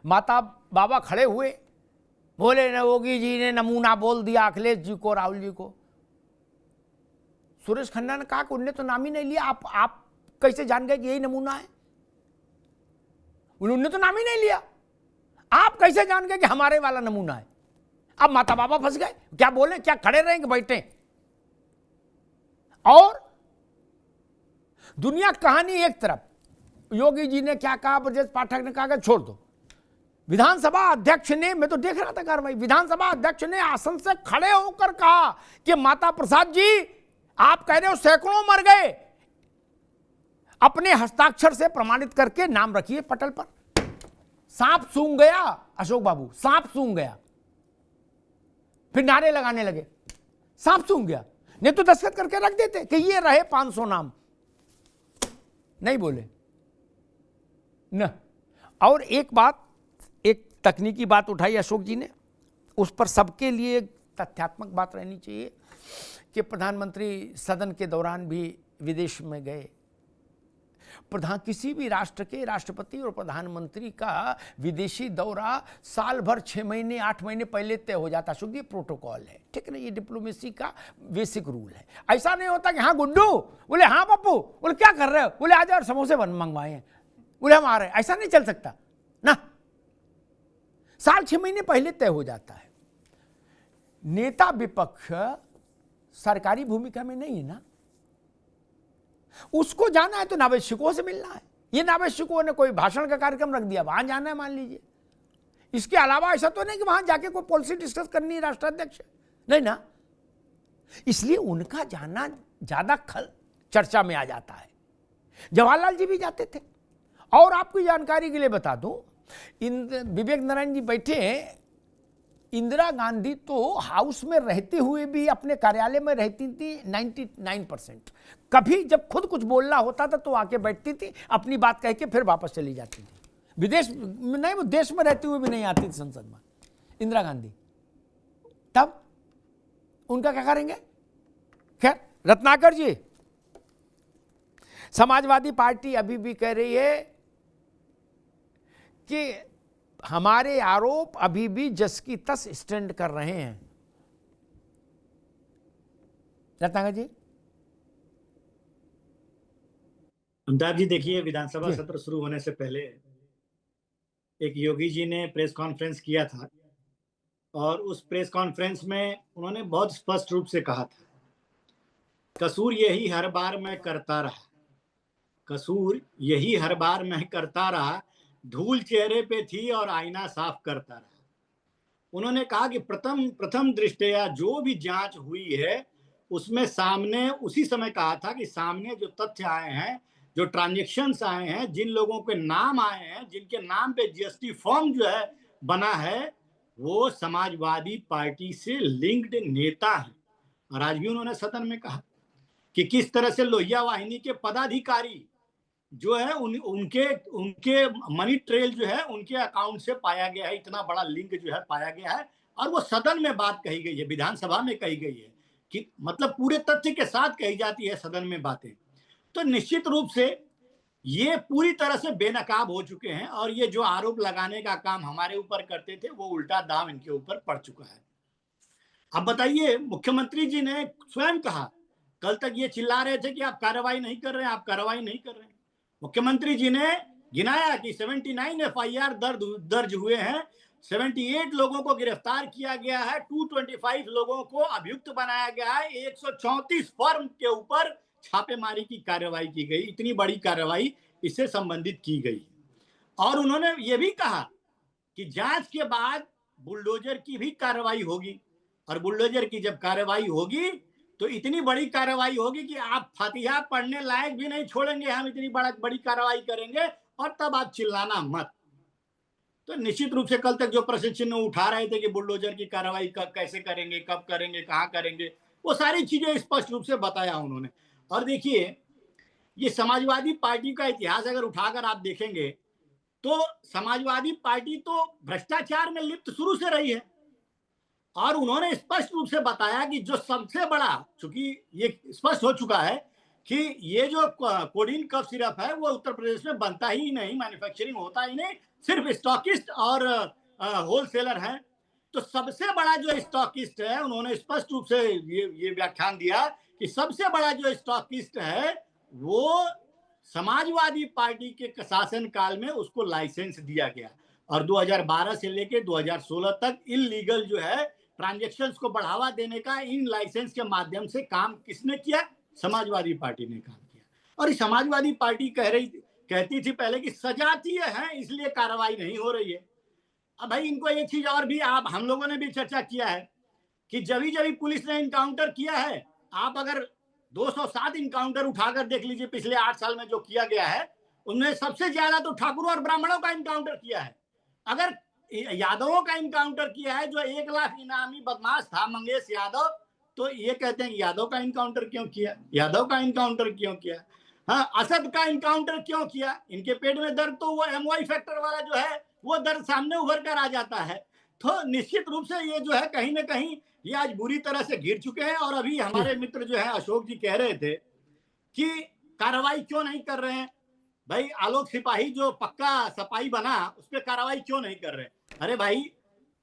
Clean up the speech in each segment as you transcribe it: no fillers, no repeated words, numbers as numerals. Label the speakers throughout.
Speaker 1: माता बाबा खड़े हुए, बोले योगी जी ने नमूना बोल दिया अखिलेश जी को, राहुल जी को। सुरेश खन्ना ने कहा कि उनने तो नाम ही नहीं लिया, आप कैसे जान गए कि यही नमूना है? उन्होंने तो नाम ही नहीं लिया, आप कैसे जान गए कि हमारे वाला नमूना है? अब माता बाबा फंस गए, क्या बोले, क्या खड़े रहेंगे बैठे? और दुनिया कहानी एक तरफ, योगी जी ने क्या कहा, ब्रजेश पाठक ने कहा कि छोड़ दो। विधानसभा अध्यक्ष ने, मैं तो देख रहा था कार्रवाई, विधानसभा अध्यक्ष ने आसन से खड़े होकर कहा कि माता प्रसाद जी आप कह रहे हो सैकड़ों मर गए, अपने हस्ताक्षर से प्रमाणित करके नाम रखिए पटल पर। सांप सूंघ गया अशोक बाबू, सांप सूंघ गया। फिर नारे लगाने लगे, सांप सूंघ गया, नहीं तो दस्तखत करके रख देते कि ये रहे 500 नाम। नहीं बोले न। और एक बात, एक तकनीकी बात उठाई अशोक जी ने, उस पर सबके लिए तथ्यात्मक बात रहनी चाहिए कि प्रधानमंत्री सदन के दौरान भी विदेश में गए। किसी भी राष्ट्र के राष्ट्रपति और प्रधानमंत्री का विदेशी दौरा साल भर 6 महीने 8 महीने पहले तय हो जाता है। ये प्रोटोकॉल है, ठीक है ना, ये डिप्लोमेसी का बेसिक रूल है। ऐसा नहीं होता कि हाँ गुड्डू, बोले हाँ पप्पू, बोले क्या कर रहे हो, बोले आज और समोसे मंगवाए हैं, बोले हम आ रहे हैं। ऐसा नहीं चल सकता ना, साल 6 महीने पहले तय हो जाता है। नेता विपक्ष सरकारी भूमिका में नहीं है ना, उसको जाना है तो नावेशिकों से मिलना है। ये नावेशिकों ने कोई भाषण का कार्यक्रम रख दिया, वहां जाना है मान लीजिए। इसके अलावा ऐसा तो नहीं कि वहां जाके कोई पॉलिसी डिस्कस करनी है राष्ट्राध्यक्ष, नहीं ना। इसलिए उनका जाना ज्यादा चर्चा में आ जाता है। जवाहरलाल जी भी जाते थे। और आपकी जानकारी के लिए बता दूं, विवेक नारायण जी बैठे हैं, इंदिरा गांधी तो हाउस में रहते हुए भी अपने कार्यालय में रहती थी 99%। कभी जब खुद कुछ बोलना होता था तो आके बैठती थी, अपनी बात कह के फिर वापस चली जाती थी। विदेश में नहीं, वो देश में रहते हुए भी नहीं आती थी संसद में इंदिरा गांधी। तब उनका क्या करेंगे? खैर, रत्नाकर जी, समाजवादी पार्टी अभी भी कह रही है कि हमारे आरोप अभी भी जस की तस स्टैंड कर रहे हैं। रत्नाकर जी।
Speaker 2: अमिताभ जी, देखिए, विधानसभा सत्र शुरू होने से पहले एक योगी जी ने प्रेस कॉन्फ्रेंस किया था और उस प्रेस कॉन्फ्रेंस में उन्होंने बहुत स्पष्ट रूप से कहा था, कसूर यही हर बार मैं करता रहा, कसूर यही हर बार मैं करता रहा, धूल चेहरे पे थी और आईना साफ करता रहा। उन्होंने कहा कि प्रथम दृष्टया जो भी जांच हुई है उसमें सामने उसी समय कहा था कि सामने जो तथ्य आए हैं, जो ट्रांजैक्शंस आए हैं, जिन लोगों के नाम आए हैं, जिनके नाम पे जीएसटी फॉर्म जो है बना है, वो समाजवादी पार्टी से लिंक्ड नेता हैं। और आज भी उन्होंने सदन में कहा कि किस तरह से लोहिया वाहिनी के पदाधिकारी जो है उनके मनी ट्रेल जो है उनके अकाउंट से पाया गया है, इतना बड़ा लिंक जो है पाया गया है। और वो सदन में बात कही गई है, विधानसभा में कही गई है, कि मतलब पूरे तथ्य के साथ कही जाती है सदन में बातें। तो निश्चित रूप से ये पूरी तरह से बेनकाब हो चुके हैं और ये जो आरोप लगाने का काम हमारे ऊपर करते थे वो उल्टा दाम इनके ऊपर पड़ चुका है। अब बताइए, मुख्यमंत्री जी ने स्वयं कहा, कल तक ये चिल्ला रहे थे कि आप कार्रवाई नहीं कर रहे हैं, आप कार्रवाई नहीं कर रहे हैं। मुख्यमंत्री जी ने गिनाया कि 79 एफआईआर दर्ज हुए हैं, 78 लोगों को गिरफ्तार किया गया है, 225 लोगों को अभियुक्त बनाया गया है, 134 फर्म के ऊपर छापेमारी की कार्रवाई की गई। इतनी बड़ी कार्रवाई इससे संबंधित की गई। और उन्होंने ये भी कहा कि जांच के बाद बुलडोजर की भी कार्रवाई होगी, और बुलडोजर की जब कार्रवाई होगी तो इतनी बड़ी कार्रवाई होगी कि आप फातिहा पढ़ने लायक भी नहीं छोड़ेंगे, हम इतनी बड़ी कार्रवाई करेंगे, और तब आप चिल्लाना मत। तो निश्चित रूप से कल तक जो प्रश्न चिन्ह उठा रहे थे कि बुलडोजर की कार्रवाई कैसे करेंगे, कब करेंगे, कहां करेंगे, वो सारी चीजें स्पष्ट रूप से बताया उन्होंने। और देखिए, ये समाजवादी पार्टी का इतिहास अगर उठाकर आप देखेंगे तो समाजवादी पार्टी तो भ्रष्टाचार में लिप्त शुरू से रही है। और उन्होंने स्पष्ट रूप से बताया कि जो सबसे बड़ा, चूंकि ये स्पष्ट हो चुका है कि ये जो कोडीन कफ सिरप है वो उत्तर प्रदेश में बनता ही नहीं, मैन्युफैक्चरिंग होता ही नहीं, सिर्फ स्टॉकिस्ट और होलसेलर हैं। तो सबसे बड़ा जो स्टॉकिस्ट है, उन्होंने स्पष्ट रूप से ये व्याख्यान दिया कि सबसे बड़ा जो स्टॉकिस्ट है वो समाजवादी पार्टी के शासन काल में उसको लाइसेंस दिया गया, और 2012 से लेकर 2016 तक इलीगल जो है ट्रांजैक्शंस को बढ़ावा देने का इन लाइसेंस के माध्यम से काम किसने किया? समाजवादी पार्टी ने काम किया। और इस समाजवादी पार्टी कहती थी पहले कि सजातीय है इसलिए कार्रवाई नहीं हो रही है। अब भाई इनको एक चीज और भी हम लोगों ने भी चर्चा किया है कि जब भी पुलिस ने इनकाउंटर किया है, आप अगर 207 इनकाउंटर उठाकर देख लीजिए पिछले 8 साल में जो किया गया है, उनमें सबसे ज्यादा तो ठाकुरों और ब्राह्मणों का इनकाउंटर किया है। अगर यादवों का इनकाउंटर किया है, जो 1 लाख इनामी बदमाश था मंगेश यादव, तो ये कहते हैं यादव का इनकाउंटर क्यों किया, यादव का इनकाउंटर क्यों किया, हाँ असद का इनकाउंटर क्यों किया? इनके पेट में दर्द तो वो एमवाई फैक्टर वाला जो है वो दर्द सामने उभर कर आ जाता है। तो निश्चित रूप से ये जो है कहीं ना कहीं ये आज बुरी तरह से घिर चुके हैं। और अभी हमारे मित्र जो है अशोक जी कह रहे थे कि कार्रवाई क्यों नहीं कर रहे हैं? भाई आलोक सिपाही जो पक्का सपाई बना उस पर कार्रवाई क्यों नहीं कर रहे? अरे भाई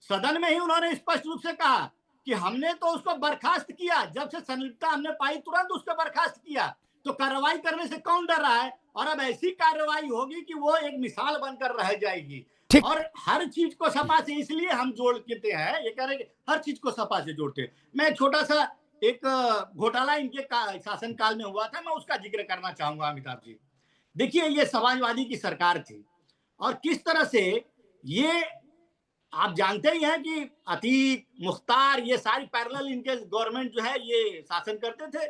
Speaker 2: सदन में ही उन्होंने स्पष्ट रूप से कहा कि हमने तो उसको बर्खास्त किया, जब से संलिप्तता हमने पाई तुरंत उसको बर्खास्त किया, तो कार्रवाई करने से कौन डर रहा है? और अब ऐसी कार्रवाई होगी कि वो एक मिसाल बनकर रह जाएगी। और हर चीज को सपा से इसलिए हम जोड़ते हैं, ये कह रहे हैं हर चीज को सपा से जोड़ते हैं। मैं छोटा सा एक घोटाला इनके शासन काल में हुआ था, मैं उसका जिक्र करना चाहूंगा अमिताभ जी। देखिए ये समाजवादी की सरकार थी और किस तरह से ये आप जानते ही हैं कि अतीक मुख्तार ये सारी पैरेलल इनके गवर्नमेंट जो है ये शासन करते थे।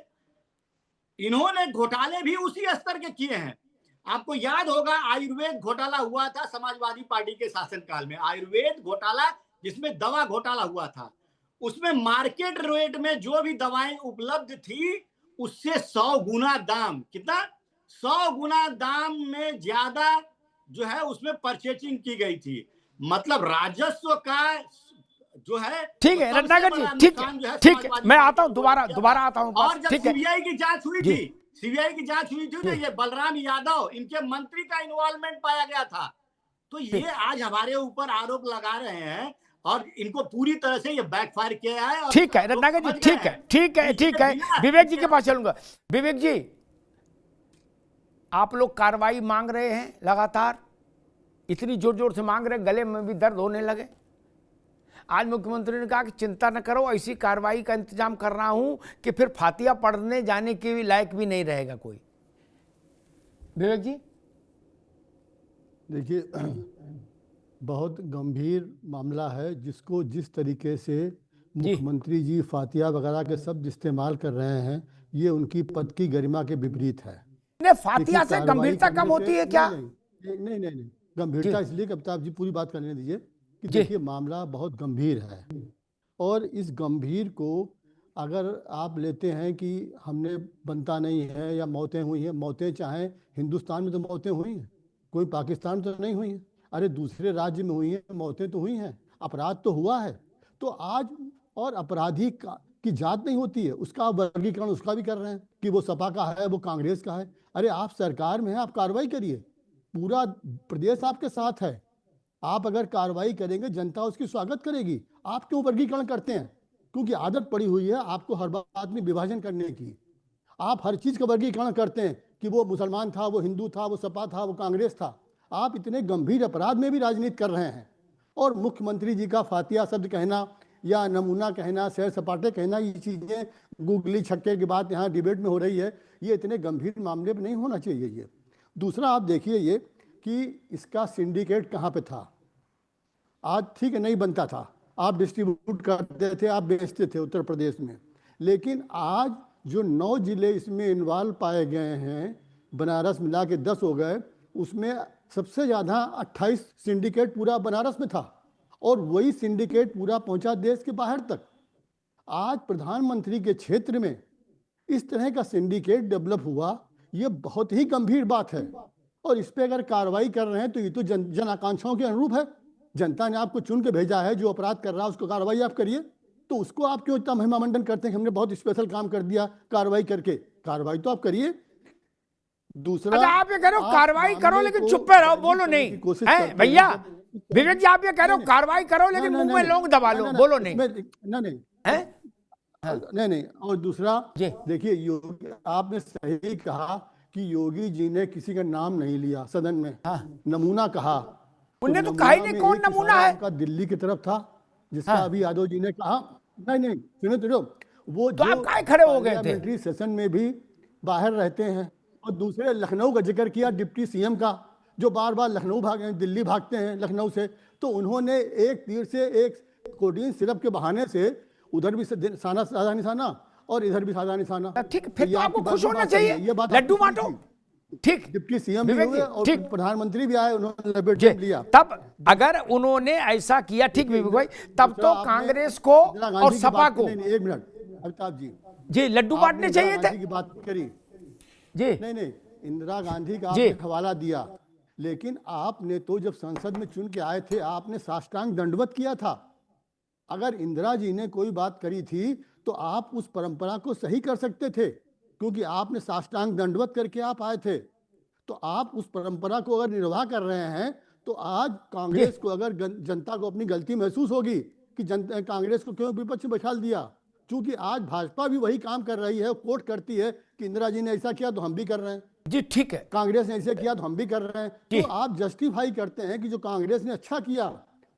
Speaker 2: इन्होंने घोटाले भी उसी स्तर के किए हैं। आपको याद होगा आयुर्वेद घोटाला हुआ था समाजवादी पार्टी के शासनकाल में, आयुर्वेद घोटाला जिसमें दवा घोटाला हुआ था। उसमें मार्केट रेट में जो भी दवाएं उपलब्ध थी उससे 100 गुना दाम, कितना 100 गुना दाम में ज्यादा जो है उसमें परचेजिंग की गई थी। मतलब राजस्व का जो है,
Speaker 1: ठीक है रत्नाकर जी, ठीक है ठीक है, मैं आता हूं दोबारा आता हूं।
Speaker 2: और जब सीबीआई की जांच हुई थी, सीबीआई की जांच हुई थी, तो ये बलराम यादव इनके मंत्री का इन्वॉल्वमेंट पाया गया था। तो ये आज हमारे ऊपर आरोप लगा रहे हैं और इनको पूरी तरह से ये बैकफायर किया है।
Speaker 1: ठीक है रत्नाकर जी, ठीक है विवेक जी के पास चलूंगा। विवेक जी, आप लोग कार्रवाई मांग रहे हैं लगातार, इतनी जोर जोर से मांग रहे, गले में भी दर्द होने लगे। आज मुख्यमंत्री ने कहा कि चिंता न करो, ऐसी कार्रवाई का इंतजाम कर रहा हूं कि फिर फातिया पढ़ने जाने के लायक भी नहीं रहेगा कोई। विवेक जी
Speaker 3: देखिए बहुत गंभीर मामला है, जिसको जिस तरीके से मुख्यमंत्री जी फातिया वगैरह के शब्द इस्तेमाल कर रहे हैं, ये उनकी पद की गरिमा के विपरीत है।
Speaker 1: फातिया से गंभीरता कम होती है क्या?
Speaker 3: नहीं, गंभीरता इसलिए कि अमिताभ जी पूरी बात करने दीजिए कि देखिए मामला बहुत गंभीर है, और इस गंभीर को अगर आप लेते हैं कि हमने बनता नहीं है या मौतें हुई हैं, मौतें चाहे हिंदुस्तान में तो मौतें हुई हैं, कोई पाकिस्तान तो नहीं हुई हैं, अरे दूसरे राज्य में हुई हैं, मौतें तो हुई हैं, अपराध तो हुआ है। तो आज और अपराधी की जात नहीं होती है, उसका वर्गीकरण उसका भी कर रहे हैं कि वो सपा का है, वो कांग्रेस का है। अरे आप सरकार में हैं, आप कार्रवाई करिए, पूरा प्रदेश आपके साथ है। आप अगर कार्रवाई करेंगे जनता उसकी स्वागत करेगी। आप क्यों वर्गीकरण करते हैं? क्योंकि आदत पड़ी हुई है आपको हर बात में विभाजन करने की। आप हर चीज का वर्गीकरण करते हैं कि वो मुसलमान था, वो हिंदू था, वो सपा था, वो कांग्रेस था। आप इतने गंभीर अपराध में भी राजनीति कर रहे हैं, और मुख्यमंत्री जी का फातिया शब्द कहना या नमूना कहना, सैर सपाटे कहना, ये चीजें गुगली छक्के की बात यहाँ डिबेट में हो रही है, ये इतने गंभीर मामले में नहीं होना चाहिए। ये दूसरा आप देखिए ये कि इसका सिंडिकेट कहाँ पे था। आज ठीक है नहीं बनता था, आप डिस्ट्रीब्यूट करते थे, आप बेचते थे उत्तर प्रदेश में, लेकिन आज जो 9 जिले इसमें इन्वॉल्व पाए गए हैं, बनारस मिला के 10 हो गए, उसमें सबसे ज़्यादा 28 सिंडिकेट पूरा बनारस में था, और वही सिंडिकेट पूरा पहुंचा देश के बाहर तक। आज प्रधानमंत्री के क्षेत्र में इस तरह का सिंडिकेट डेवलप हुआ, ये बहुत ही गंभीर बात है, और इस पर अगर कार्रवाई कर रहे हैं तो ये तो जन आकांक्षाओं के अनुरूप है। जनता ने आपको चुन के भेजा है, जो अपराध कर रहा है उसको कार्रवाई आप करिए। तो उसको आप क्यों इतना महिमा मंडन करते हैं कि हमने बहुत स्पेशल काम कर दिया कार्रवाई करके? कार्रवाई तो आप करिए। दूसरा,
Speaker 1: अच्छा, आप ये कह रहे हो कार्रवाई करो लेकिन चुप पे रहो, बोलो नहीं है भैया। विवेक जी, आप ये कह रहे हो कार्रवाई करो लेकिन मुंह में लौंग दबा लो, बोलो नहीं,
Speaker 3: नहीं नहीं। और दूसरा, देखिए योगी, आपने सही कहा कि योगी जी ने किसी का नाम नहीं लिया सदन में, नमूना कहा।
Speaker 1: उन्हें तो कहा ही नहीं कौन नमूना है।
Speaker 3: का दिल्ली की तरफ था जिसका अभी यादव जी ने कहा। नहीं सुनो तो, वो
Speaker 1: तो आप काहे खड़े हो गए थे?
Speaker 3: पार्लियामेंट्री सेशन में भी बाहर रहते हैं। और दूसरे, लखनऊ का जिक्र किया डिप्टी सीएम का, जो बार बार लखनऊ भागे, दिल्ली भागते हैं लखनऊ से। तो उन्होंने एक तीर से एक कोडिन सिरप के बहाने से उधर भी साधा निशाना और इधर भी साधा निशाना।
Speaker 1: ठीक, फिर तो आपको खुश होना चाहिए,
Speaker 3: ये बात
Speaker 1: लड्डू बांटो। ठीक,
Speaker 3: डिप्टी सीएम भी हुए और प्रधानमंत्री भी आए, उन्होंने लपेट लिया।
Speaker 1: तब अगर उन्होंने ऐसा किया, ठीक विवेक भाई, तब तो कांग्रेस को और सपा को,
Speaker 3: एक मिनट अमिताभ
Speaker 1: जी लड्डू बांटने चाहिए थे
Speaker 3: की बात करी
Speaker 1: जी।
Speaker 3: नहीं, इंदिरा गांधी का आपने हवाला दिया, लेकिन आपने तो जब संसद में चुन के आए थे आपने साष्टांग दंडवत किया था। अगर इंदिरा जी ने कोई बात करी थी तो आप उस परंपरा को सही कर सकते थे, क्योंकि आपने साष्टांग दंडवत करके आप आए थे। तो आप उस परंपरा को अगर निर्वाह कर रहे हैं तो आज कांग्रेस को, अगर जनता को अपनी गलती महसूस होगी कि कांग्रेस को क्यों विपक्ष में बैठा दिया, क्योंकि आज भाजपा भी वही काम कर रही है, कोट करती है कि इंदिरा जी ने ऐसा किया तो हम भी कर रहे हैं
Speaker 1: जी। ठीक है,
Speaker 3: कांग्रेस ने ऐसे किया तो हम भी कर रहे हैं। तो आप जस्टिफाई करते हैं कि जो कांग्रेस ने अच्छा किया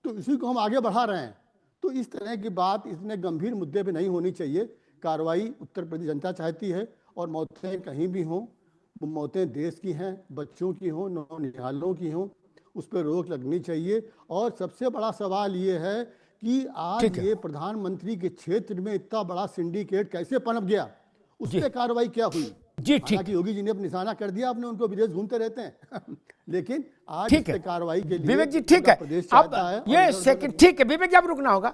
Speaker 3: तो इसी को हम आगे बढ़ा रहे हैं। तो इस तरह की बात इतने गंभीर मुद्दे पे नहीं होनी चाहिए। कार्रवाई उत्तर प्रदेश जनता चाहती है, और मौतें कहीं भी हों, वो मौतें देश की हैं, बच्चों की हों, नौनिहालों की हों, उस पर रोक लगनी चाहिए। और सबसे बड़ा सवाल ये है कि आज ये प्रधानमंत्री के क्षेत्र में इतना बड़ा सिंडिकेट कैसे पनप गया, उस पर कार्रवाई क्या हुई?
Speaker 1: जी ठीक,
Speaker 3: योगी जी ने अपना निशाना कर दिया, आपने उनको विदेश घूमते रहते हैं लेकिन आज इस पे कार्रवाई के लिए
Speaker 1: विवेक जी ठीक है। अब ये सेकंड, ठीक है विवेक जी, अब रुकना होगा।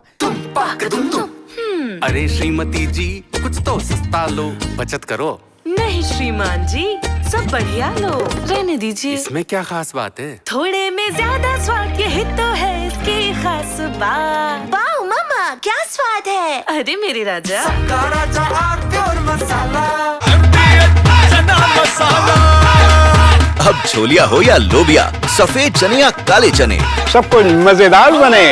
Speaker 4: अरे श्रीमती जी, कुछ तो सस्ता लो, बचत करो।
Speaker 5: नहीं श्रीमान जी, सब बढ़िया लो, रहने दीजिए।
Speaker 4: इसमें क्या खास बात है?
Speaker 5: थोड़े में ज्यादा स्वाद, यही तो है इसकी खास बात।
Speaker 6: वाह मामा, क्या स्वाद है।
Speaker 5: अरे मेरे राजा,
Speaker 7: अब छोलिया हो या लोबिया, सफेद चने या काले चने,
Speaker 8: सब कुछ मजेदार बने।